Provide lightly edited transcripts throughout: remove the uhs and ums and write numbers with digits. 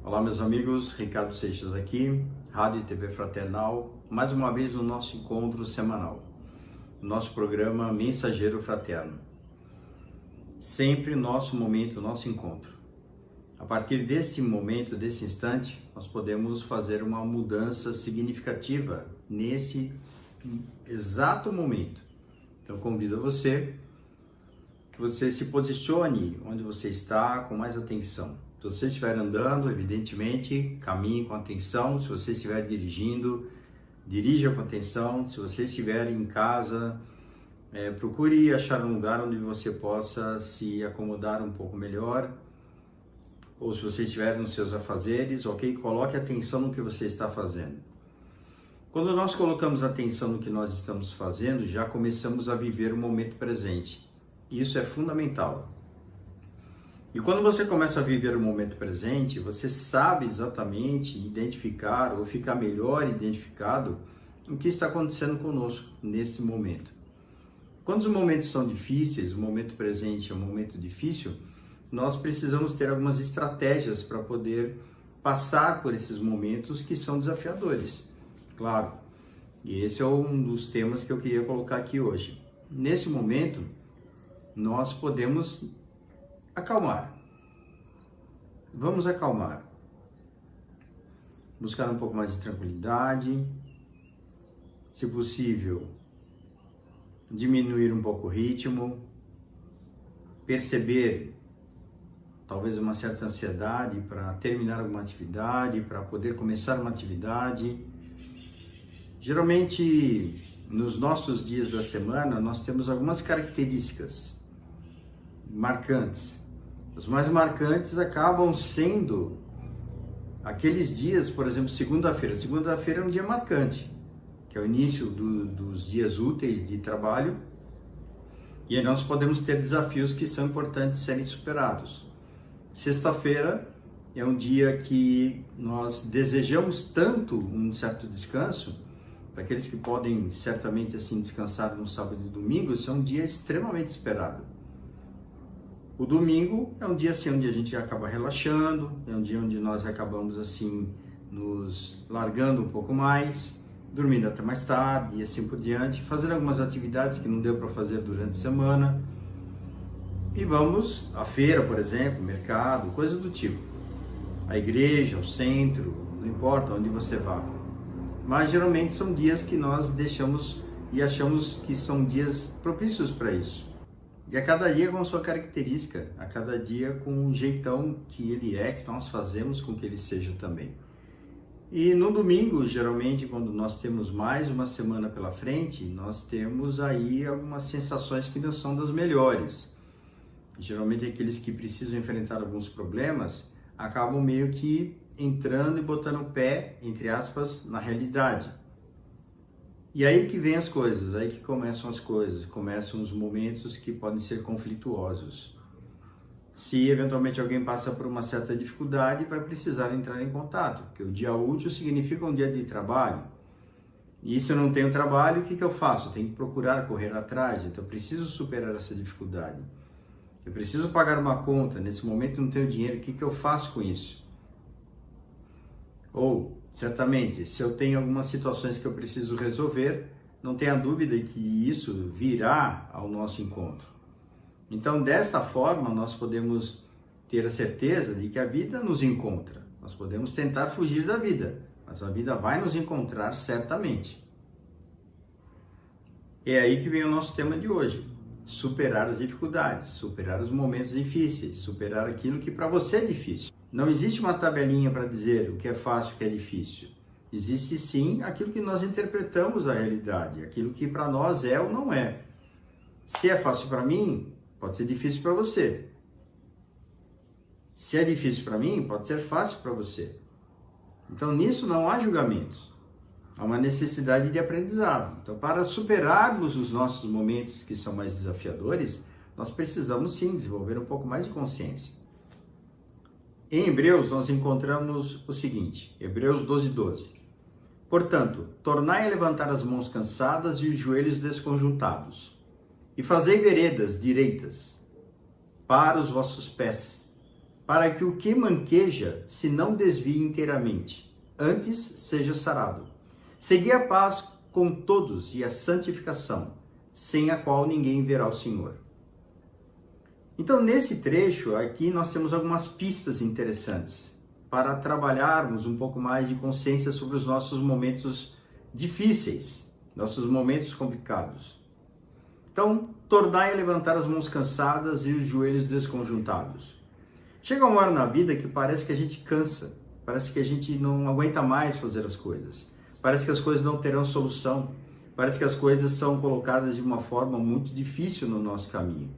Olá meus amigos, Ricardo Seixas aqui, Rádio e TV Fraternal, mais uma vez no nosso encontro semanal, no nosso programa Mensageiro Fraterno. Sempre nosso momento, nosso encontro. A partir desse momento, desse instante, nós podemos fazer uma mudança significativa nesse exato momento. Então convido você que você se posicione onde você está com mais atenção. Se você estiver andando, evidentemente, caminhe com atenção. Se você estiver dirigindo, dirija com atenção. Se você estiver em casa, procure achar um lugar onde você possa se acomodar um pouco melhor. Ou se você estiver nos seus afazeres, ok? Coloque atenção no que você está fazendo. Quando nós colocamos atenção no que nós estamos fazendo, já começamos a viver o momento presente. Isso é fundamental. E quando você começa a viver o momento presente, você sabe exatamente identificar ou ficar melhor identificado o que está acontecendo conosco nesse momento. Quando os momentos são difíceis, o momento presente é um momento difícil, nós precisamos ter algumas estratégias para poder passar por esses momentos que são desafiadores. Claro, e esse é um dos temas que eu queria colocar aqui hoje. Nesse momento, nós podemos acalmar. Vamos acalmar. Buscar um pouco mais de tranquilidade. Se possível, diminuir um pouco o ritmo. Perceber talvez uma certa ansiedade para terminar alguma atividade, para poder começar uma atividade. Geralmente, nos nossos dias da semana, nós temos algumas características marcantes. Os mais marcantes acabam sendo aqueles dias, por exemplo, segunda-feira. Segunda-feira é um dia marcante, que é o início dos dias úteis de trabalho, e aí nós podemos ter desafios que são importantes serem superados. Sexta-feira é um dia que nós desejamos tanto um certo descanso. Para aqueles que podem certamente assim descansar no sábado e domingo, isso é um dia extremamente esperado. O domingo é um dia assim onde a gente acaba relaxando, é um dia onde nós acabamos assim nos largando um pouco mais, dormindo até mais tarde e assim por diante, fazendo algumas atividades que não deu para fazer durante a semana. E vamos à feira, por exemplo, mercado, coisa do tipo. A igreja, o centro, não importa onde você vá. Mas geralmente são dias que nós deixamos e achamos que são dias propícios para isso. E a cada dia com a sua característica, a cada dia com o jeitão que ele é, que nós fazemos com que ele seja também. E no domingo, geralmente, quando nós temos mais uma semana pela frente, nós temos aí algumas sensações que não são das melhores. Geralmente aqueles que precisam enfrentar alguns problemas acabam meio que entrando e botando o pé, entre aspas, na realidade. E aí que vem as coisas, aí que começam as coisas, começam os momentos que podem ser conflituosos. Se eventualmente alguém passa por uma certa dificuldade, vai precisar entrar em contato, porque o dia útil significa um dia de trabalho. E se eu não tenho trabalho, o que eu faço? Eu tenho que procurar correr atrás, então eu preciso superar essa dificuldade. Eu preciso pagar uma conta, nesse momento eu não tenho dinheiro, o que eu faço com isso? Ou, certamente, se eu tenho algumas situações que eu preciso resolver, não tenha dúvida que isso virá ao nosso encontro. Então, dessa forma, nós podemos ter a certeza de que a vida nos encontra. Nós podemos tentar fugir da vida, mas a vida vai nos encontrar certamente. É aí que vem o nosso tema de hoje. Superar as dificuldades, superar os momentos difíceis, superar aquilo que para você é difícil. Não existe uma tabelinha para dizer o que é fácil e o que é difícil. Existe sim aquilo que nós interpretamos a realidade, aquilo que para nós é ou não é. Se é fácil para mim, pode ser difícil para você. Se é difícil para mim, pode ser fácil para você. Então nisso não há julgamentos. Há uma necessidade de aprendizado. Então, para superarmos os nossos momentos que são mais desafiadores, nós precisamos sim desenvolver um pouco mais de consciência. Em Hebreus, nós encontramos o seguinte, Hebreus 12:12. Portanto, tornai a levantar as mãos cansadas e os joelhos desconjuntados, e fazei veredas direitas para os vossos pés, para que o que manqueja se não desvie inteiramente, antes seja sarado. Segui a paz com todos e a santificação, sem a qual ninguém verá o Senhor. Então, nesse trecho aqui, nós temos algumas pistas interessantes para trabalharmos um pouco mais de consciência sobre os nossos momentos difíceis, nossos momentos complicados. Então, tornai a levantar as mãos cansadas e os joelhos desconjuntados. Chega uma hora na vida que parece que a gente cansa, parece que a gente não aguenta mais fazer as coisas, parece que as coisas não terão solução, parece que as coisas são colocadas de uma forma muito difícil no nosso caminho.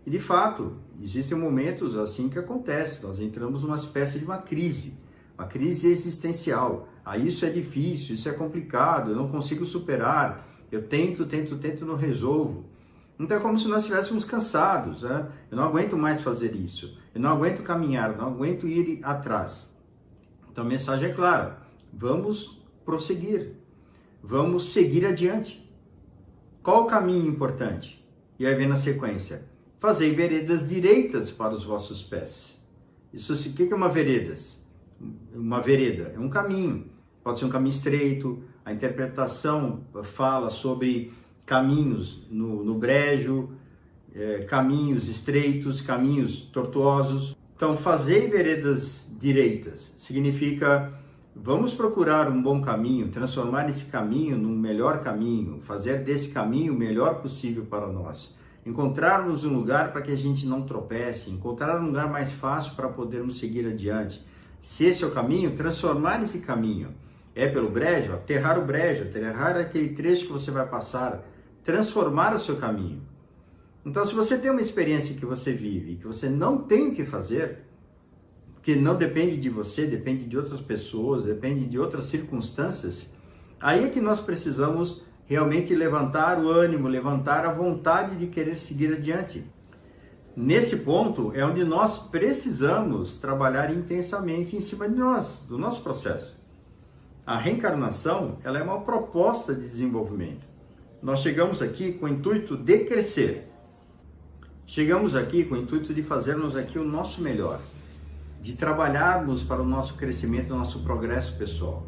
E de fato, existem momentos assim que acontece, nós entramos numa espécie de uma crise existencial. Isso é difícil, isso é complicado, eu não consigo superar, eu tento, não resolvo. Então é como se nós estivéssemos cansados, né? Eu não aguento mais fazer isso, eu não aguento caminhar, eu não aguento ir atrás. Então a mensagem é clara, vamos prosseguir, vamos seguir adiante. Qual o caminho importante? E aí vem na sequência, fazei veredas direitas para os vossos pés. Isso, o que é uma vereda? Uma vereda é um caminho, pode ser um caminho estreito, a interpretação fala sobre caminhos no brejo, caminhos estreitos, caminhos tortuosos. Então, fazei veredas direitas significa vamos procurar um bom caminho, transformar esse caminho num melhor caminho, fazer desse caminho o melhor possível para nós. Encontrarmos um lugar para que a gente não tropece, encontrar um lugar mais fácil para podermos seguir adiante. Se esse é o caminho, transformar esse caminho. É pelo brejo, aterrar o brejo, aterrar aquele trecho que você vai passar, transformar o seu caminho. Então, se você tem uma experiência que você vive, que você não tem o que fazer, que não depende de você, depende de outras pessoas, depende de outras circunstâncias, aí é que nós precisamos realmente levantar o ânimo, levantar a vontade de querer seguir adiante. Nesse ponto é onde nós precisamos trabalhar intensamente em cima de nós, do nosso processo. A reencarnação, ela é uma proposta de desenvolvimento. Nós chegamos aqui com o intuito de crescer. Chegamos aqui com o intuito de fazermos aqui o nosso melhor, de trabalharmos para o nosso crescimento, o nosso progresso pessoal.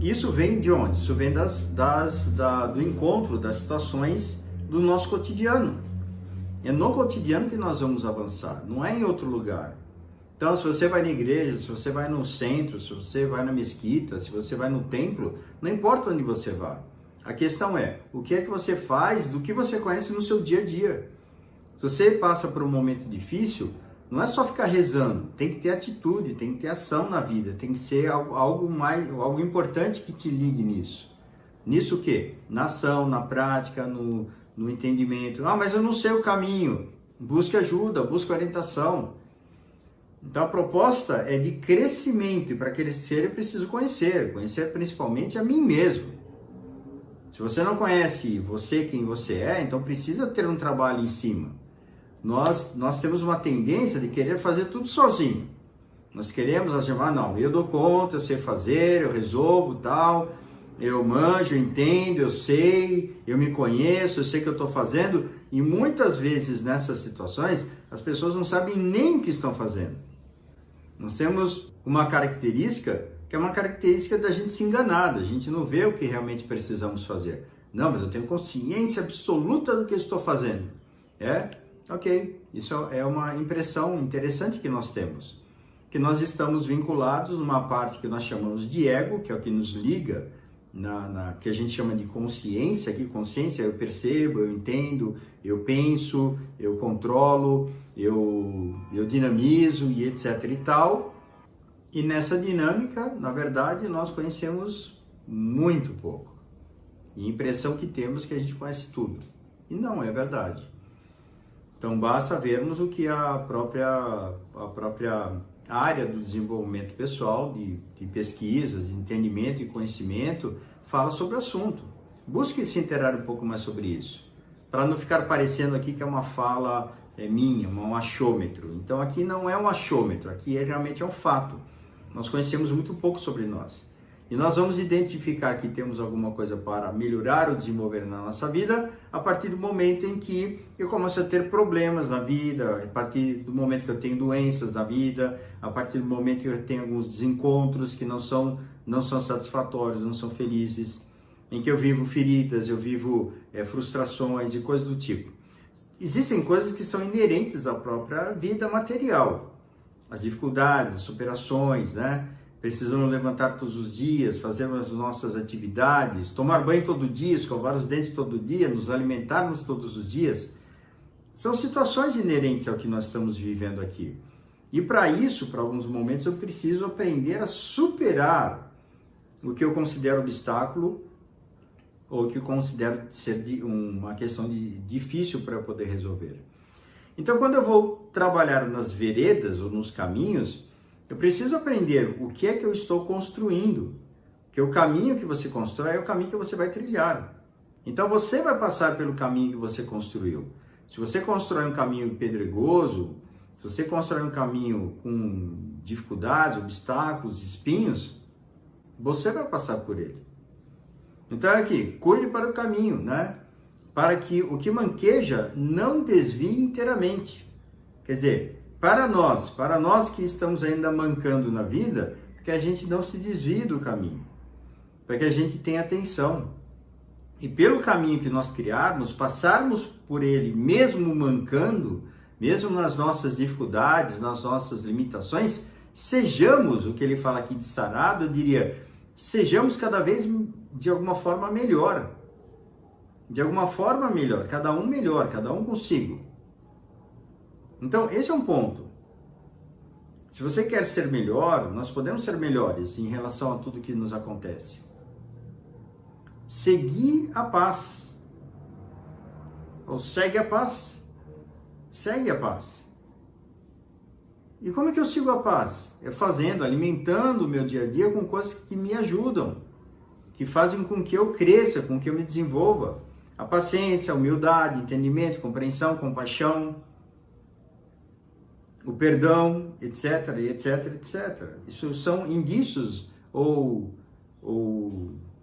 Isso vem de onde? Isso vem do encontro, das situações do nosso cotidiano. É no cotidiano que nós vamos avançar, não é em outro lugar. Então, se você vai na igreja, se você vai no centro, se você vai na mesquita, se você vai no templo, não importa onde você vá. A questão é, o que é que você faz do que você conhece no seu dia a dia? Se você passa por um momento difícil, não é só ficar rezando, tem que ter atitude, tem que ter ação na vida, tem que ser algo importante que te ligue nisso. Nisso o quê? Na ação, na prática, no entendimento. Mas eu não sei o caminho. Busque ajuda, busque orientação. Então a proposta é de crescimento, e para crescer eu preciso conhecer principalmente a mim mesmo. Se você não conhece quem você é, então precisa ter um trabalho em cima. Nós temos uma tendência de querer fazer tudo sozinho. Nós queremos afirmar, não, eu dou conta, eu sei fazer, eu resolvo, tal, eu manjo, eu entendo, eu sei, eu me conheço, eu sei o que eu estou fazendo. E muitas vezes nessas situações, as pessoas não sabem nem o que estão fazendo. Nós temos uma característica que é uma característica da gente se enganar, a gente não vê o que realmente precisamos fazer. Não, mas eu tenho consciência absoluta do que eu estou fazendo. Ok, isso é uma impressão interessante que nós temos. Que nós estamos vinculados numa parte que nós chamamos de ego, que é o que nos liga, que a gente chama de consciência. Aqui, consciência, eu percebo, eu entendo, eu penso, eu controlo, eu dinamizo e etc e tal. E nessa dinâmica, na verdade, nós conhecemos muito pouco. E a impressão que temos é que a gente conhece tudo. E não é verdade. Então, basta vermos o que a própria área do desenvolvimento pessoal, de pesquisas, de entendimento e conhecimento, fala sobre o assunto. Busque se inteirar um pouco mais sobre isso, para não ficar parecendo aqui que é uma fala minha, um achômetro. Então, aqui não é um achômetro, aqui realmente é um fato. Nós conhecemos muito pouco sobre nós. E nós vamos identificar que temos alguma coisa para melhorar ou desenvolver na nossa vida a partir do momento em que eu começo a ter problemas na vida, a partir do momento que eu tenho doenças na vida, a partir do momento que eu tenho alguns desencontros que não são satisfatórios, não são felizes, em que eu vivo feridas, eu vivo frustrações e coisas do tipo. Existem coisas que são inerentes à própria vida material, as dificuldades, as superações, né? Precisamos levantar todos os dias, fazer as nossas atividades, tomar banho todo dia, escovar os dentes todo dia, nos alimentarmos todos os dias. São situações inerentes ao que nós estamos vivendo aqui. E para isso, para alguns momentos, eu preciso aprender a superar o que eu considero obstáculo ou que eu considero ser uma questão difícil para eu poder resolver. Então, quando eu vou trabalhar nas veredas ou nos caminhos, eu preciso aprender o que é que eu estou construindo, porque o caminho que você constrói é o caminho que você vai trilhar. Então você vai passar pelo caminho que você construiu. Se você constrói um caminho pedregoso, se você constrói um caminho com dificuldades, obstáculos, espinhos, você vai passar por ele. Então aqui, cuide para o caminho, né? Para que o que manqueja não desvie inteiramente. Quer dizer, para nós que estamos ainda mancando na vida, que a gente não se desvie do caminho, para que a gente tenha atenção. E pelo caminho que nós criarmos, passarmos por ele, mesmo mancando, mesmo nas nossas dificuldades, nas nossas limitações, sejamos, o que ele fala aqui de sarado, eu diria, sejamos cada vez de alguma forma melhor. De alguma forma melhor, cada um consigo. Então, esse é um ponto. Se você quer ser melhor, nós podemos ser melhores em relação a tudo que nos acontece. Seguir a paz. Ou segue a paz. Segue a paz. E como é que eu sigo a paz? É fazendo, alimentando o meu dia a dia com coisas que me ajudam, que fazem com que eu cresça, com que eu me desenvolva. A paciência, a humildade, entendimento, compreensão, compaixão, o perdão, etc, etc, etc. Isso são indícios ou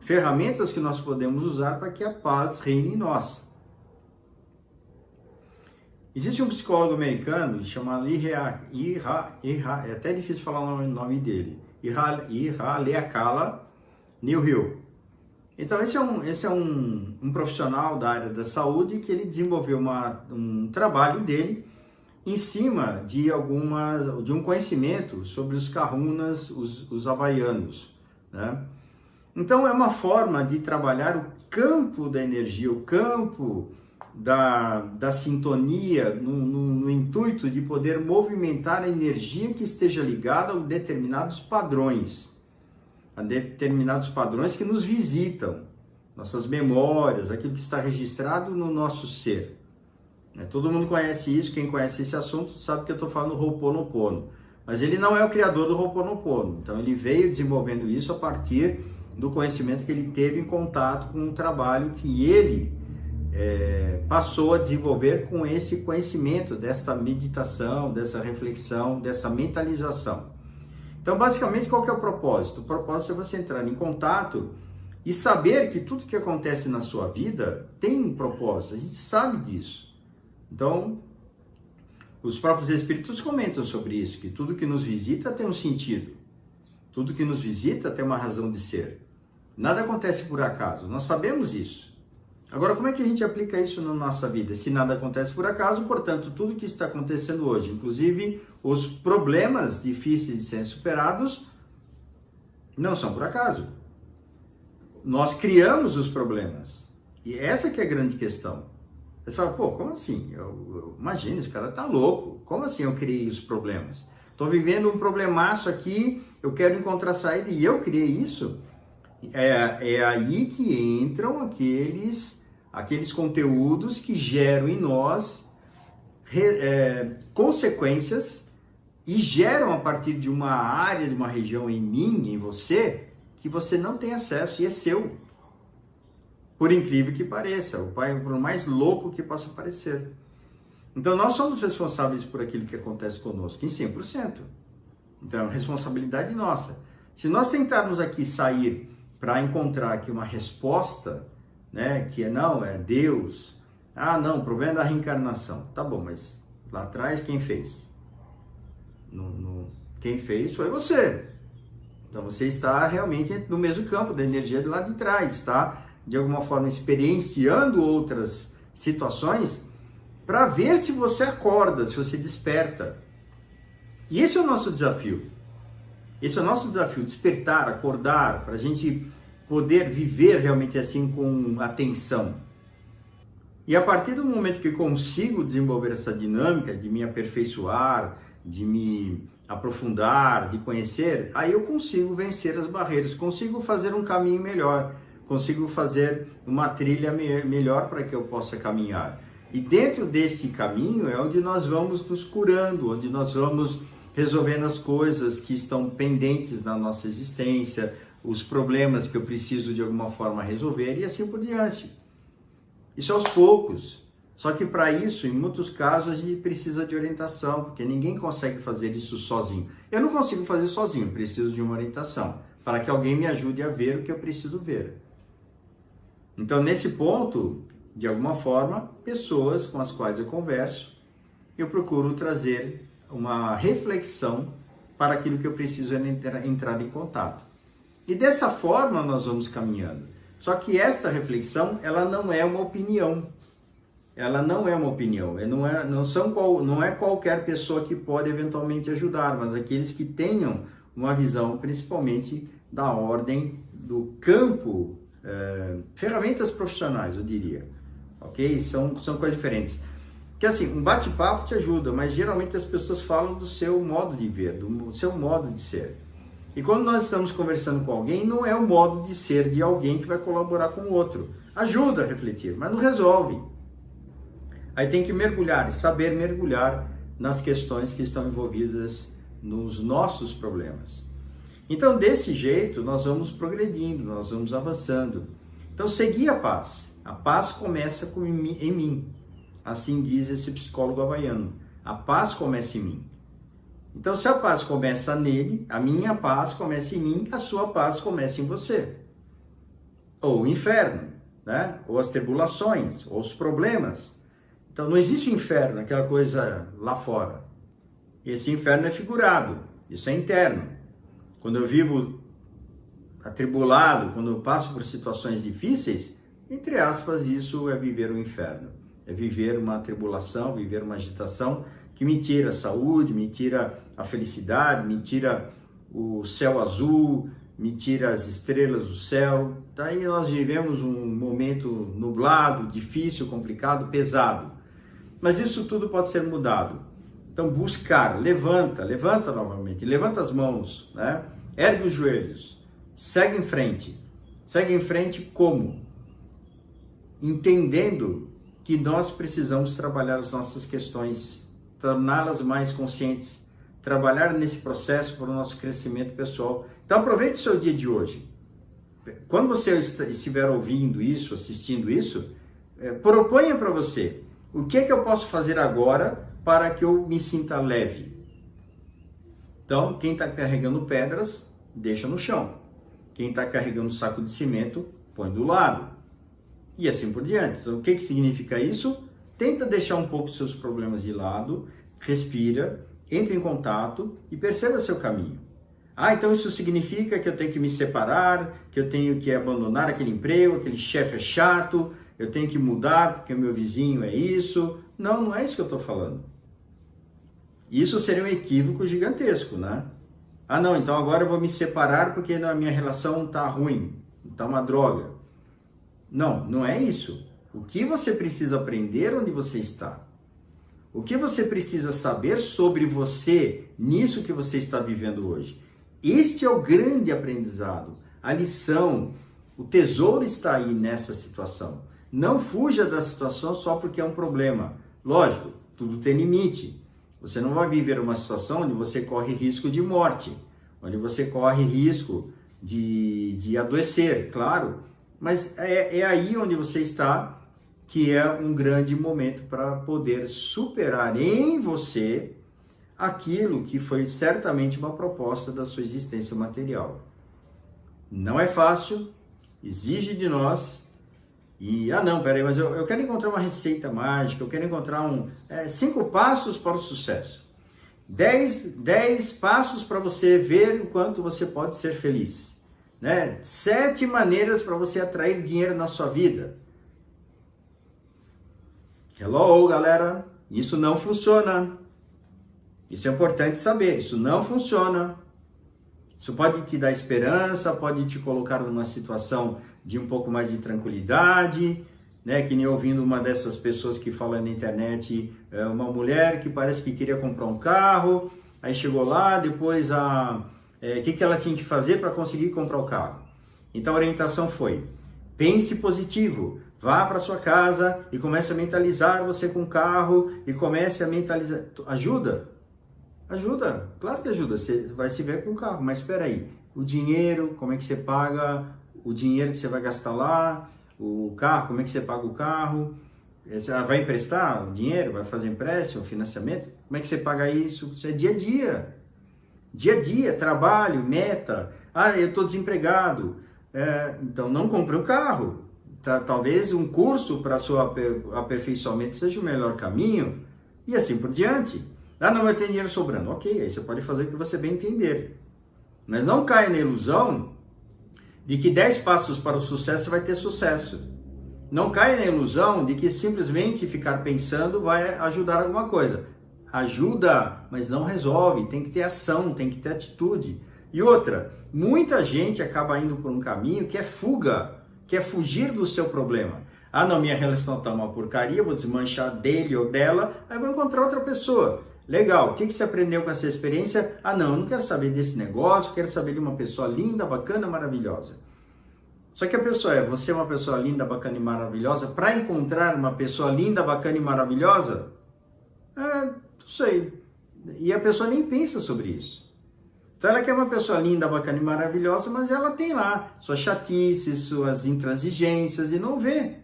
ferramentas que nós podemos usar para que a paz reine em nós. Existe um psicólogo americano chamado é até difícil falar o nome dele, Ihaleakala Newhill. Então esse é um profissional da área da saúde que ele desenvolveu um trabalho dele em cima de um conhecimento sobre os kahunas, os havaianos, né? Então é uma forma de trabalhar o campo da energia, o campo da sintonia, no intuito de poder movimentar a energia que esteja ligada a determinados padrões que nos visitam, nossas memórias, aquilo que está registrado no nosso ser. Todo mundo conhece isso, quem conhece esse assunto sabe que eu estou falando do Ho'oponopono, mas ele não é o criador do Ho'oponopono, então ele veio desenvolvendo isso a partir do conhecimento que ele teve em contato com o trabalho que ele passou a desenvolver com esse conhecimento, dessa meditação, dessa reflexão, dessa mentalização. Então, basicamente, qual que é o propósito? O propósito é você entrar em contato e saber que tudo que acontece na sua vida tem um propósito, a gente sabe disso. Então, os próprios espíritos comentam sobre isso, que tudo que nos visita tem um sentido, tudo que nos visita tem uma razão de ser. Nada acontece por acaso, nós sabemos isso. Agora, como é que a gente aplica isso na nossa vida? Se nada acontece por acaso, portanto, tudo que está acontecendo hoje, inclusive os problemas difíceis de serem superados, não são por acaso. Nós criamos os problemas. E essa que é a grande questão. Você fala, pô, como assim? Imagina, esse cara tá louco. Como assim eu criei os problemas? Estou vivendo um problemaço aqui, eu quero encontrar saída e eu criei isso? É aí que entram aqueles conteúdos que geram em nós consequências e geram a partir de uma área, de uma região em mim, em você, que você não tem acesso e é seu. Por incrível que pareça, por mais louco que possa parecer. Então nós somos responsáveis por aquilo que acontece conosco, em 100%. Então é uma responsabilidade nossa. Se nós tentarmos aqui sair para encontrar aqui uma resposta, né, que não, é Deus, não, o problema é da reencarnação. Tá bom, mas lá atrás quem fez? Quem fez foi você. Então você está realmente no mesmo campo da energia de lá de trás, está de alguma forma experienciando outras situações para ver se você acorda, se você desperta. E esse é o nosso desafio. Esse é o nosso desafio, despertar, acordar, para a gente poder viver realmente assim com atenção. E a partir do momento que consigo desenvolver essa dinâmica de me aperfeiçoar, de me aprofundar, de conhecer, aí eu consigo vencer as barreiras, consigo fazer um caminho melhor, consigo fazer uma trilha melhor para que eu possa caminhar. E dentro desse caminho é onde nós vamos nos curando, onde nós vamos resolvendo as coisas que estão pendentes na nossa existência, os problemas que eu preciso de alguma forma resolver e assim por diante. Isso aos poucos. Só que para isso, em muitos casos, a gente precisa de orientação, porque ninguém consegue fazer isso sozinho. Eu não consigo fazer sozinho, preciso de uma orientação, para que alguém me ajude a ver o que eu preciso ver. Então, nesse ponto, de alguma forma, pessoas com as quais eu converso, eu procuro trazer uma reflexão para aquilo que eu preciso entrar em contato. E dessa forma nós vamos caminhando. Só que esta reflexão, ela não é uma opinião. Ela não é uma opinião. Não é qualquer pessoa que pode eventualmente ajudar, mas aqueles que tenham uma visão, principalmente da ordem do campo, ferramentas profissionais, eu diria. Ok? São coisas diferentes. Porque assim, um bate-papo te ajuda, mas geralmente as pessoas falam do seu modo de ver, do seu modo de ser. E quando nós estamos conversando com alguém, não é o modo de ser de alguém que vai colaborar com o outro. Ajuda a refletir, mas não resolve. Aí tem que mergulhar, saber mergulhar nas questões que estão envolvidas nos nossos problemas. Então, desse jeito, nós vamos progredindo, nós vamos avançando. Então, seguir a paz. A paz começa em mim. Assim diz esse psicólogo havaiano. A paz começa em mim. Então, se a paz começa nele, a minha paz começa em mim, a sua paz começa em você. Ou o inferno, né? Ou as tribulações, ou os problemas. Então, não existe inferno, aquela coisa lá fora. Esse inferno é figurado, isso é interno. Quando eu vivo atribulado, quando eu passo por situações difíceis, entre aspas, isso é viver o inferno. É viver uma tribulação, viver uma agitação que me tira a saúde, me tira a felicidade, me tira o céu azul, me tira as estrelas do céu. Daí nós vivemos um momento nublado, difícil, complicado, pesado. Mas isso tudo pode ser mudado. Então buscar, levanta novamente, levanta as mãos, né? Ergue os joelhos, segue em frente. Segue em frente como? Entendendo que nós precisamos trabalhar as nossas questões, torná-las mais conscientes, trabalhar nesse processo para o nosso crescimento pessoal. Então aproveite o seu dia de hoje. Quando você estiver ouvindo isso, assistindo isso, proponha para você, o que é que eu posso fazer agora para que eu me sinta leve? Então, quem está carregando pedras, deixa no chão. Quem está carregando saco de cimento, põe do lado. E assim por diante. Então, o que significa isso? Tenta deixar um pouco os seus problemas de lado, respira, entre em contato e perceba seu caminho. Então isso significa que eu tenho que me separar, que eu tenho que abandonar aquele emprego, aquele chefe é chato, eu tenho que mudar porque o meu vizinho é isso. Não, não é isso que eu estou falando. Isso seria um equívoco gigantesco, né? Não, então agora eu vou me separar porque a minha relação está ruim, está uma droga. Não, não é isso. O que você precisa aprender onde você está? O que você precisa saber sobre você nisso que você está vivendo hoje? Este é o grande aprendizado, a lição, o tesouro está aí nessa situação. Não fuja da situação só porque é um problema. Lógico, tudo tem limite. Você não vai viver uma situação onde você corre risco de morte, onde você corre risco de adoecer, claro. Mas é aí onde você está que é um grande momento para poder superar em você aquilo que foi certamente uma proposta da sua existência material. Não é fácil, exige de nós. E, não, peraí, mas eu quero encontrar uma receita mágica, eu quero encontrar 5 passos para o sucesso. 10 passos para você ver o quanto você pode ser feliz. Né? 7 maneiras para você atrair dinheiro na sua vida. Hello, galera, isso não funciona. Isso é importante saber, isso não funciona. Isso pode te dar esperança, pode te colocar numa situação de um pouco mais de tranquilidade, né? Que nem ouvindo uma dessas pessoas que fala na internet, uma mulher que parece que queria comprar um carro, aí chegou lá, depois que ela tinha que fazer para conseguir comprar o carro? Então a orientação foi: pense positivo, vá para sua casa e comece a mentalizar você com o carro e comece a mentalizar. Ajuda? Ajuda, claro que ajuda, você vai se ver com o carro, mas espera aí, o dinheiro, como é que você paga o dinheiro que você vai gastar lá, o carro, como é que você paga o carro, você vai emprestar o dinheiro, vai fazer empréstimo, financiamento, como é que você paga isso? Isso é dia a dia, trabalho, meta, eu estou desempregado, então não compre um carro, talvez um curso para seu aperfeiçoamento seja o melhor caminho, e assim por diante. Não vai ter dinheiro sobrando. Ok, aí você pode fazer o que você bem entender. Mas não caia na ilusão de que 10 passos para o sucesso você vai ter sucesso. Não caia na ilusão de que simplesmente ficar pensando vai ajudar alguma coisa. Ajuda, mas não resolve. Tem que ter ação, tem que ter atitude. E outra, muita gente acaba indo por um caminho que é fuga, que é fugir do seu problema. Não, minha relação está uma porcaria, vou desmanchar dele ou dela, aí vou encontrar outra pessoa. Legal, o que você aprendeu com essa experiência? Não, eu não quero saber desse negócio, quero saber de uma pessoa linda, bacana, maravilhosa. Só que a pessoa você é uma pessoa linda, bacana e maravilhosa, para encontrar uma pessoa linda, bacana e maravilhosa? Não sei. E a pessoa nem pensa sobre isso. Então ela quer uma pessoa linda, bacana e maravilhosa, mas ela tem lá suas chatices, suas intransigências e não vê.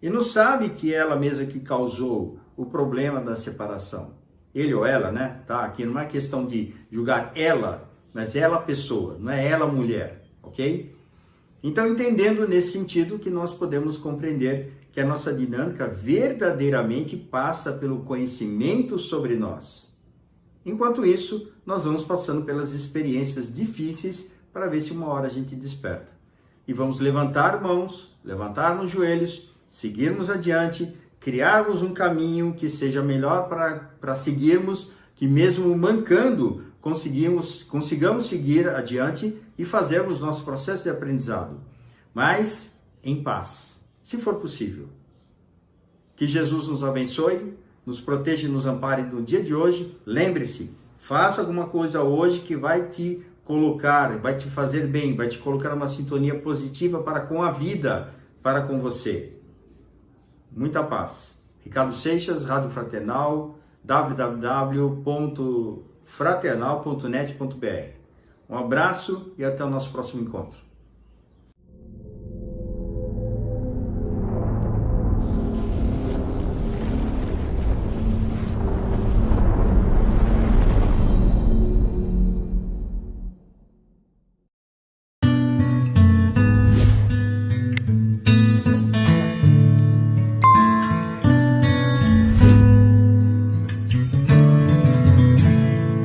E não sabe que ela mesma que causou o problema da separação. Ele ou ela, né? Tá? Aqui não é questão de julgar ela, mas ela pessoa, não é ela mulher, ok? Então, entendendo nesse sentido que nós podemos compreender que a nossa dinâmica verdadeiramente passa pelo conhecimento sobre nós. Enquanto isso, nós vamos passando pelas experiências difíceis para ver se uma hora a gente desperta. E vamos levantar mãos, levantar nos joelhos, seguirmos adiante, criarmos um caminho que seja melhor para seguirmos, que mesmo mancando, consigamos seguir adiante e fazermos nosso processo de aprendizado, mas em paz, se for possível. Que Jesus nos abençoe, nos proteja e nos ampare no dia de hoje. Lembre-se, faça alguma coisa hoje que vai te colocar, vai te fazer bem, vai te colocar uma sintonia positiva para com a vida, para com você. Muita paz. Ricardo Seixas, Rádio Fraternal, www.fraternal.net.br. Um abraço e até o nosso próximo encontro.